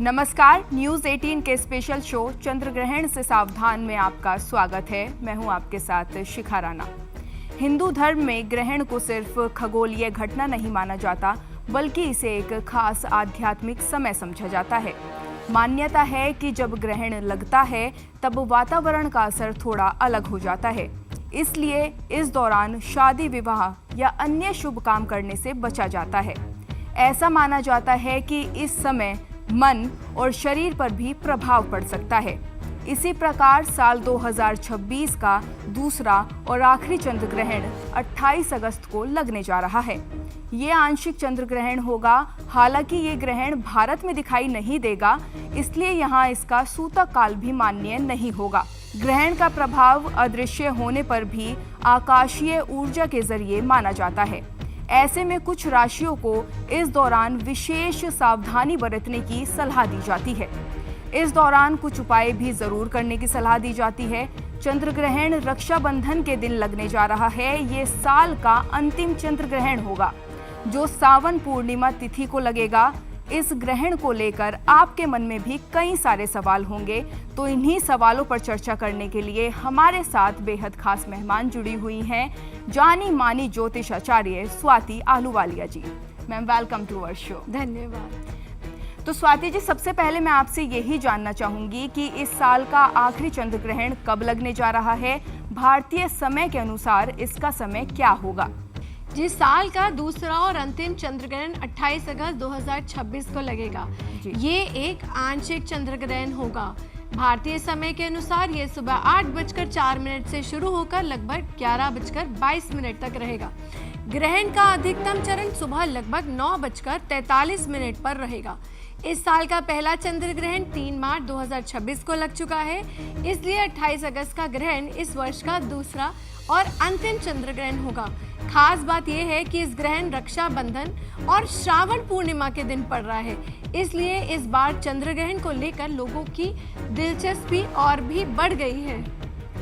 नमस्कार, न्यूज़ 18 के special show चंद्र ग्रहण से सावधान में आपका स्वागत है। मैं हूं आपके साथ शिखा राणा। हिंदू धर्म में ग्रहण को सिर्फ खगोलीय घटना नहीं माना जाता, बल्कि इसे एक खास आध्यात्मिक समय समझा जाता है। मान्यता है कि जब ग्रहण लगता है तब वातावरण का असर थोड़ा अलग हो जाता है, इसलिए इस दौरान शादी विवाह या अन्य शुभ काम करने से बचा जाता है। ऐसा माना जाता है कि इस समय मन और शरीर पर भी प्रभाव पड़ सकता है। इसी प्रकार साल 2026 का दूसरा और आखिरी चंद्र ग्रहण 28 अगस्त को लगने जा रहा है। ये आंशिक चंद्र ग्रहण होगा। हालांकि ये ग्रहण भारत में दिखाई नहीं देगा, इसलिए यहाँ इसका सूतक काल भी मान्य नहीं होगा। ग्रहण का प्रभाव अदृश्य होने पर भी आकाशीय ऊर्जा के जरिए माना जाता है। ऐसे में कुछ राशियों को इस दौरान विशेष सावधानी बरतने की सलाह दी जाती है। इस दौरान कुछ उपाय भी जरूर करने की सलाह दी जाती है। चंद्र ग्रहण रक्षाबंधन के दिन लगने जा रहा है। ये साल का अंतिम चंद्र ग्रहण होगा, जो सावन पूर्णिमा तिथि को लगेगा। इस ग्रहण को लेकर आपके मन में भी कई सारे सवाल होंगे, तो इन्हीं सवालों पर चर्चा करने के लिए हमारे साथ बेहद खास मेहमान जुड़ी हुई हैं, जानी मानी ज्योतिष आचार्य Swati Ahluwalia ji. Ma'am, welcome to our show. धन्यवाद। तो स्वाति जी, सबसे पहले मैं आपसे यही जानना चाहूंगी कि इस साल का आखिरी चंद्र ग्रहण कब लगने जा रहा है? भारतीय समय के अनुसार इसका समय क्या होगा? जिस साल का दूसरा और अंतिम चंद्र ग्रहण 28 अगस्त 2026 को लगेगा। ये एक आंशिक चंद्र ग्रहण होगा। भारतीय समय के अनुसार ये सुबह 8:04 से शुरू होकर लगभग 11:22 तक रहेगा। ग्रहण का अधिकतम चरण सुबह लगभग 9:43 पर रहेगा। इस साल का पहला चंद्र ग्रहण 3 मार्च 2026 को लग चुका है, इसलिए 28 अगस्त का ग्रहण इस वर्ष का दूसरा और अंतिम चंद्र ग्रहण होगा। खास बात यह है कि इस ग्रहण रक्षाबंधन और श्रावण पूर्णिमा के दिन पड़ रहा है, इसलिए इस बार चंद्र ग्रहण को लेकर लोगों की दिलचस्पी और भी बढ़ गई है।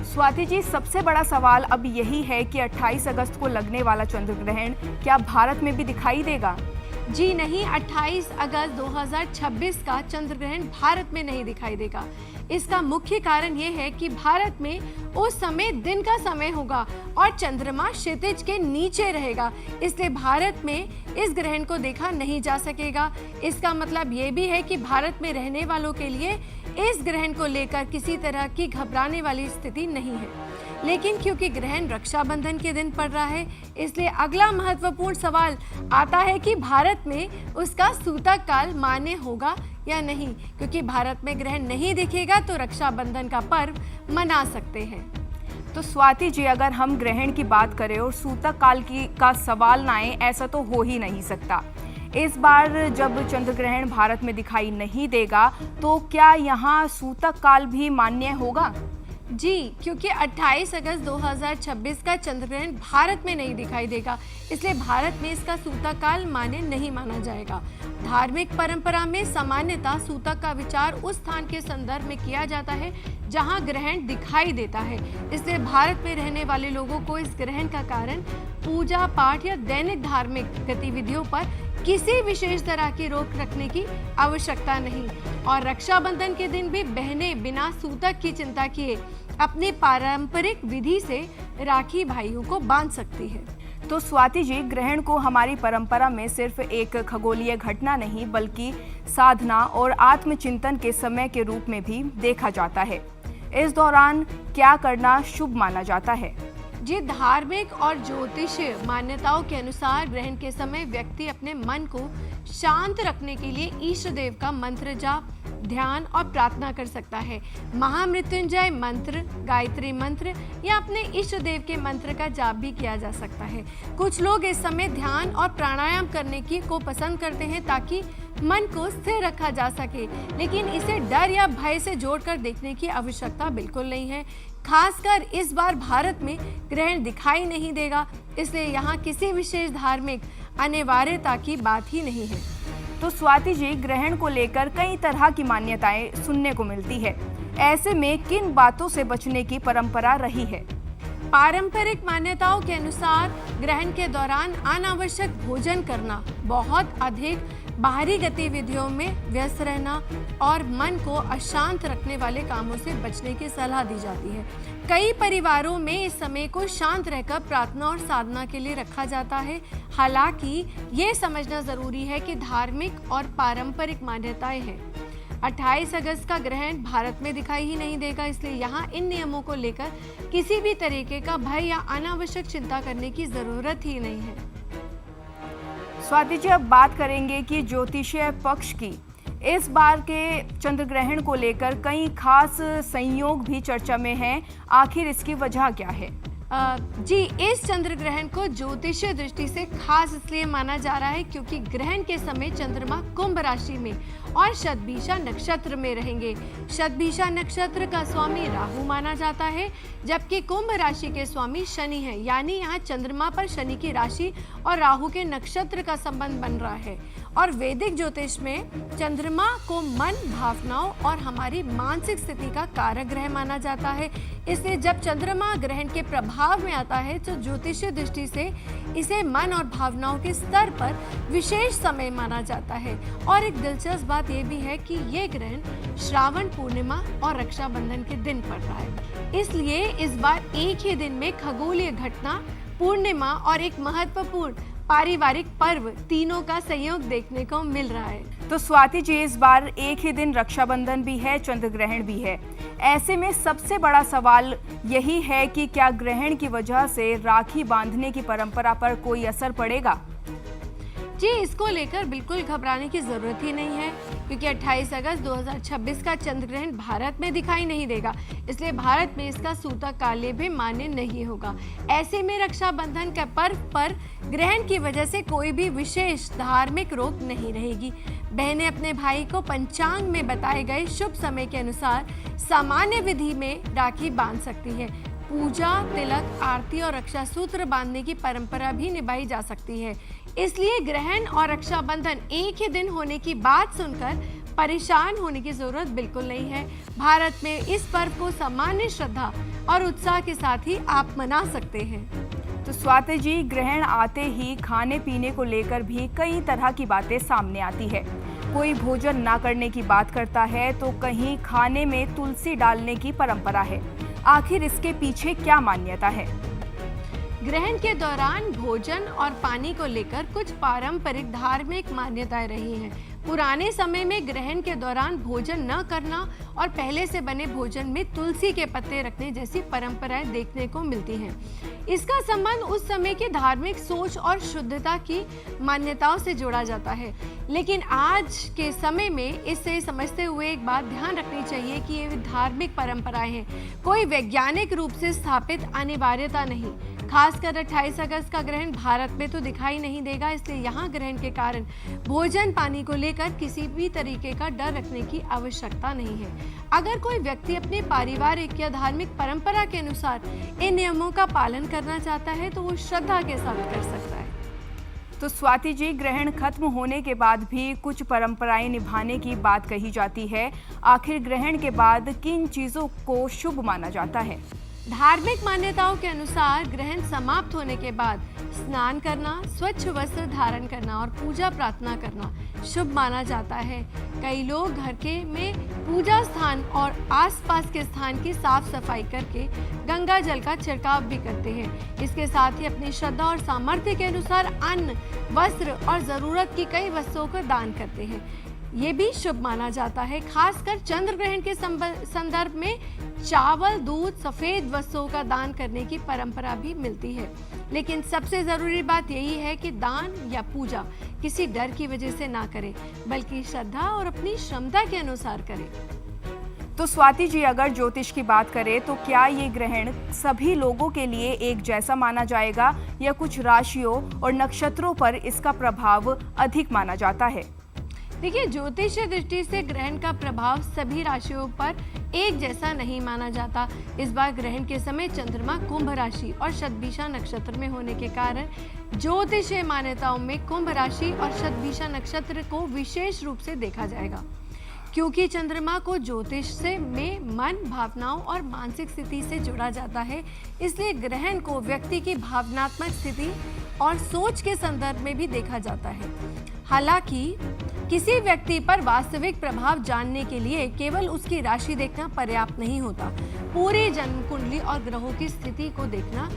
स्वाति जी, सबसे बड़ा सवाल अब यही है कि 28 अगस्त को लगने वाला चंद्र ग्रहण क्या भारत में भी दिखाई देगा? जी नहीं, 28 अगस्त 2026 का चंद्र ग्रहण भारत में नहीं दिखाई देगा। इसका मुख्य कारण ये है कि भारत में उस समय दिन का समय होगा और चंद्रमा क्षितिज के नीचे रहेगा, इसलिए भारत में इस ग्रहण को देखा नहीं जा सकेगा। इसका मतलब ये भी है कि भारत में रहने वालों के लिए इस ग्रहण को लेकर किसी तरह की घबराने वाली स्थिति नहीं है। लेकिन क्योंकि ग्रहण रक्षाबंधन के दिन पड़ रहा है, इसलिए अगला महत्वपूर्ण सवाल आता है कि भारत में उसका सूतक काल मान्य होगा या नहीं। क्योंकि भारत में ग्रहण नहीं दिखेगा तो रक्षाबंधन का पर्व मना सकते हैं। तो स्वाति जी, अगर हम ग्रहण की बात करें और सूतक काल का सवाल ना आए, ऐसा तो हो ही नहीं सकता। इस बार जब चंद्र ग्रहण भारत में दिखाई नहीं देगा, तो क्या यहाँ सूतक काल भी मान्य होगा? जी, क्योंकि 28 अगस्त 2026 का चंद्र ग्रहण भारत में नहीं दिखाई देगा, इसलिए भारत में इसका सूतक काल मान्य नहीं माना जाएगा। धार्मिक परंपरा में सामान्यतः सूतक का विचार उस स्थान के संदर्भ में किया जाता है जहां ग्रहण दिखाई देता है, इसलिए भारत में रहने वाले लोगों को इस ग्रहण का कारण पूजा पाठ या दैनिक धार्मिक गतिविधियों पर किसी विशेष तरह की रोक रखने की आवश्यकता नहीं। और रक्षाबंधन के दिन भी बहनें बिना सूतक की चिंता किए अपनी पारंपरिक विधि से राखी भाइयों को बांध सकती है। तो स्वाति जी, ग्रहण को हमारी परंपरा में सिर्फ एक खगोलीय घटना नहीं, बल्कि साधना और आत्मचिंतन के समय के रूप में भी देखा जाता है। इस दौरान क्या करना शुभ माना जाता है? जी, धार्मिक और ज्योतिषीय मान्यताओं के अनुसार ग्रहण के समय व्यक्ति अपने मन को शांत रखने के लिए ईष्ट देव का मंत्र जाप, ध्यान और प्रार्थना कर सकता है। महामृत्युंजय मंत्र, गायत्री मंत्र या अपने इष्ट देव के मंत्र का जाप भी किया जा सकता है। कुछ लोग इस समय ध्यान और प्राणायाम करने को पसंद करते हैं ताकि मन को स्थिर रखा जा सके, लेकिन इसे डर या भय से जोड़कर देखने की आवश्यकता बिल्कुल नहीं है। खासकर इस बार भारत में ग्रहण दिखाई नहीं देगा, इसलिए यहाँ किसी विशेष धार्मिक अनिवार्यता की बात ही नहीं है। तो स्वाति जी, ग्रहण को लेकर कई तरह की मान्यताएं सुनने को मिलती है। ऐसे में किन बातों से बचने की परंपरा रही है? पारंपरिक मान्यताओं के अनुसार ग्रहण के दौरान अनावश्यक भोजन करना, बहुत अधिक बाहरी गतिविधियों में व्यस्त रहना और मन को अशांत रखने वाले कामों से बचने की सलाह दी जाती है। कई परिवारों में इस समय को शांत रहकर प्रार्थना और साधना के लिए रखा जाता है। हालांकि ये समझना जरूरी है कि धार्मिक और पारंपरिक मान्यताएं हैं। 28 अगस्त का ग्रहण भारत में दिखाई ही नहीं देगा, इसलिए यहाँ इन नियमों को लेकर किसी भी तरीके का भय या अनावश्यक चिंता करने की जरूरत ही नहीं है। स्वाति जी, अब बात करेंगे कि ज्योतिषीय पक्ष की इस बार के चंद्र ग्रहण को लेकर कई खास संयोग भी चर्चा में हैं। आखिर इसकी वजह क्या है? जी, इस चंद्र ग्रहण को ज्योतिषीय दृष्टि से खास इसलिए माना जा रहा है क्योंकि ग्रहण के समय चंद्रमा कुंभ राशि में और शतभिषा नक्षत्र में रहेंगे। शतभिषा नक्षत्र का स्वामी राहु माना जाता है, जबकि कुंभ राशि के स्वामी शनि है। यानी यहाँ चंद्रमा पर शनि की राशि और राहु के नक्षत्र का संबंध बन रहा है। और वैदिक ज्योतिष में चंद्रमा को मन, भावनाओं और हमारी मानसिक स्थिति का कारक ग्रह माना जाता है। इसलिए जब चंद्रमा ग्रहण के प्रभाव में आता है तो ज्योतिषीय दृष्टि से इसे मन और भावनाओं के स्तर पर विशेष समय माना जाता है। और एक दिलचस्प बात यह भी है कि ये ग्रहण श्रावण पूर्णिमा और रक्षाबंधन के दिन पड़ रहा है। इसलिए इस बार एक ही दिन में खगोलीय घटना, पूर्णिमा और एक महत्वपूर्ण पारिवारिक पर्व तीनों का संयोग देखने को मिल रहा है। तो स्वाति जी, इस बार एक ही दिन रक्षाबंधन भी है, चंद्र ग्रहण भी है। ऐसे में सबसे बड़ा सवाल यही है कि क्या ग्रहण की वजह से राखी बांधने की परंपरा पर कोई असर पड़ेगा? जी, इसको लेकर बिल्कुल घबराने की जरूरत ही नहीं है क्योंकि 28 अगस्त 2026 का चंद्र ग्रहण भारत में दिखाई नहीं देगा, इसलिए भारत में इसका सूतकाल्य भी मान्य नहीं होगा। ऐसे में रक्षाबंधन के पर्व पर ग्रहण की वजह से कोई भी विशेष धार्मिक रोक नहीं रहेगी। बहनें अपने भाई को पंचांग में बताए गए शुभ समय के अनुसार सामान्य विधि में राखी बांध सकती है। पूजा, तिलक, आरती और रक्षा सूत्र बांधने की परंपरा भी निभाई जा सकती है। इसलिए ग्रहण और रक्षाबंधन एक ही दिन होने की बात सुनकर परेशान होने की जरूरत बिल्कुल नहीं है। भारत में इस पर्व को सामान्य श्रद्धा और उत्साह के साथ ही आप मना सकते हैं। तो स्वाति जी, ग्रहण आते ही खाने पीने को लेकर भी कई तरह की बातें सामने आती है। कोई भोजन ना करने की बात करता है तो कहीं खाने में तुलसी डालने की परंपरा है। आखिर इसके पीछे क्या मान्यता है? ग्रहण के दौरान भोजन और पानी को लेकर कुछ पारंपरिक धार्मिक मान्यताएं रही हैं। पुराने समय में ग्रहण के दौरान भोजन न करना और पहले से बने भोजन में तुलसी के पत्ते रखने जैसी परंपराएं देखने को मिलती हैं। इसका संबंध उस समय की धार्मिक सोच और शुद्धता की मान्यताओं से जोड़ा जाता है। लेकिन आज के समय में इससे समझते हुए एक बात ध्यान रखनी चाहिए कि ये धार्मिक परंपराएं हैं, कोई वैज्ञानिक रूप से स्थापित अनिवार्यता नहीं। खासकर 28 अगस्त का ग्रहण भारत में तो दिखाई नहीं देगा, इसलिए यहाँ ग्रहण के कारण भोजन पानी को लेकर किसी भी तरीके का डर रखने की आवश्यकता नहीं है। अगर कोई व्यक्ति अपने पारिवारिक या धार्मिक परंपरा के अनुसार इन नियमों का पालन करना चाहता है तो वो श्रद्धा के साथ कर सकता है। तो स्वाति जी, ग्रहण खत्म होने के बाद भी कुछ परंपराएं निभाने की बात कही जाती है। आखिर ग्रहण के बाद किन चीजों को शुभ माना जाता है? धार्मिक मान्यताओं के अनुसार ग्रहण समाप्त होने के बाद स्नान करना, स्वच्छ वस्त्र धारण करना और पूजा प्रार्थना करना शुभ माना जाता है। कई लोग घर के में पूजा स्थान और आसपास के स्थान की साफ सफाई करके गंगा जल का छिड़काव भी करते हैं। इसके साथ ही अपनी श्रद्धा और सामर्थ्य के अनुसार अन्न, वस्त्र और जरूरत की कई वस्तुओं को दान करते हैं। ये भी शुभ माना जाता है। खासकर चंद्र ग्रहण के संदर्भ में चावल, दूध, सफेद वस्तुओं का दान करने की परंपरा भी मिलती है। लेकिन सबसे जरूरी बात यही है कि दान या पूजा किसी डर की वजह से ना करें, बल्कि श्रद्धा और अपनी क्षमता के अनुसार करें। तो स्वाति जी, अगर ज्योतिष की बात करें तो क्या ये ग्रहण सभी लोगों के लिए एक जैसा माना जाएगा या कुछ राशियों और नक्षत्रों पर इसका प्रभाव अधिक माना जाता है? देखिए, ज्योतिषीय दृष्टि से ग्रहण का प्रभाव सभी राशियों पर एक जैसा नहीं माना जाता। इस बार ग्रहण के समय चंद्रमा कुंभ राशि और शतभिषा नक्षत्र में होने के कारण ज्योतिषीय मान्यताओं में कुंभ राशि और शतभिषा नक्षत्र को विशेष रूप से देखा जाएगा। क्योंकि चंद्रमा को ज्योतिष से में मन, भावनाओं और मानसिक स्थिति से जोड़ा जाता है, इसलिए ग्रहण को व्यक्ति की भावनात्मक स्थिति और सोच के संदर्भ में भी देखा जाता है। हालांकि किसी व्यक्ति पर वास्तविक प्रभाव जानने के लिए केवल उसकी राशि देखना पर्याप्त नहीं होता, पूरी जन्म कुंडली और ग्रहों की स्थिति को देखना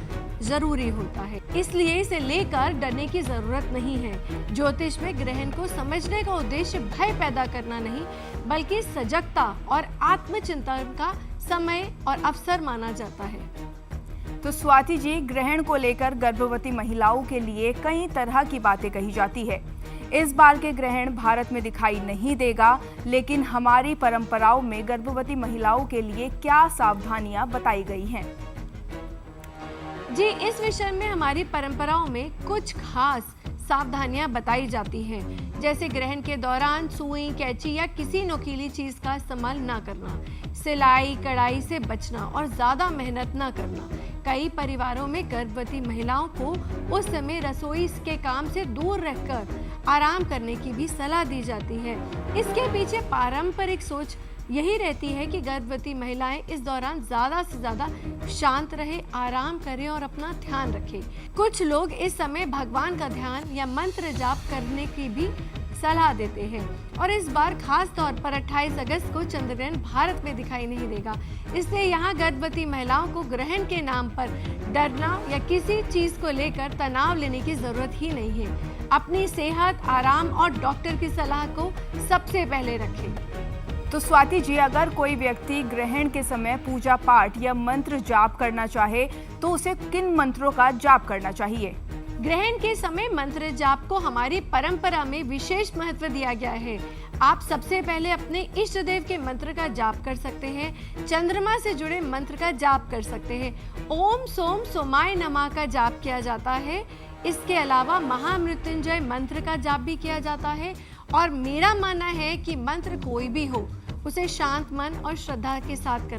जरूरी होता है। इसलिए इसे लेकर डरने की जरूरत नहीं है। ज्योतिष में ग्रहण को समझने का उद्देश्य भय पैदा करना नहीं, बल्कि सजगता और आत्मचिंतन का समय और अवसर माना जाता है। तो स्वाति जी, ग्रहण को लेकर गर्भवती महिलाओं के लिए कई तरह की बातें कही जाती है। इस बार के ग्रहण भारत में दिखाई नहीं देगा, लेकिन हमारी परंपराओं में गर्भवती महिलाओं के लिए क्या सावधानियां बताई गई हैं? जी, इस विषय में हमारी परंपराओं में कुछ खास सावधानियां बताई जाती हैं, जैसे ग्रहण के दौरान सुई, कैंची या किसी नुकीली चीज का इस्तेमाल ना करना, सिलाई कढ़ाई से बचना और ज्यादा मेहनत ना करना। कई परिवारों में गर्भवती महिलाओं को उस समय रसोई के काम से दूर रहकर आराम करने की भी सलाह दी जाती है। इसके पीछे पारंपरिक सोच यही रहती है कि गर्भवती महिलाएं इस दौरान ज्यादा से ज्यादा शांत रहे, आराम करें और अपना ध्यान रखें। कुछ लोग इस समय भगवान का ध्यान या मंत्र जाप करने की भी सलाह देते हैं। और इस बार खास तौर पर 28 अगस्त को चंद्रग्रहण भारत में दिखाई नहीं देगा, इसलिए यहाँ गर्भवती महिलाओं को ग्रहण के नाम पर डरना या किसी चीज को लेकर तनाव लेने की जरूरत ही नहीं है। अपनी सेहत, आराम और डॉक्टर की सलाह को सबसे पहले रखें। तो स्वाति जी, अगर कोई व्यक्ति ग्रहण के समय पूजा पाठ या मंत्र जाप करना चाहे तो उसे किन मंत्रों का जाप करना चाहिए? ग्रहण के समय मंत्र जाप को हमारी परंपरा में विशेष महत्व दिया गया है। आप सबसे पहले अपने इष्ट देव के मंत्र का जाप कर सकते हैं, चंद्रमा से जुड़े मंत्र का जाप कर सकते हैं, ओम सोम सोमाय नमः का जाप किया जाता है। इसके अलावा महामृत्युंजय मंत्र का जाप भी किया जाता है। और मेरा मानना है कि मंत्र कोई भी हो, उसे शांत मन और श्रद्धा के साथ करना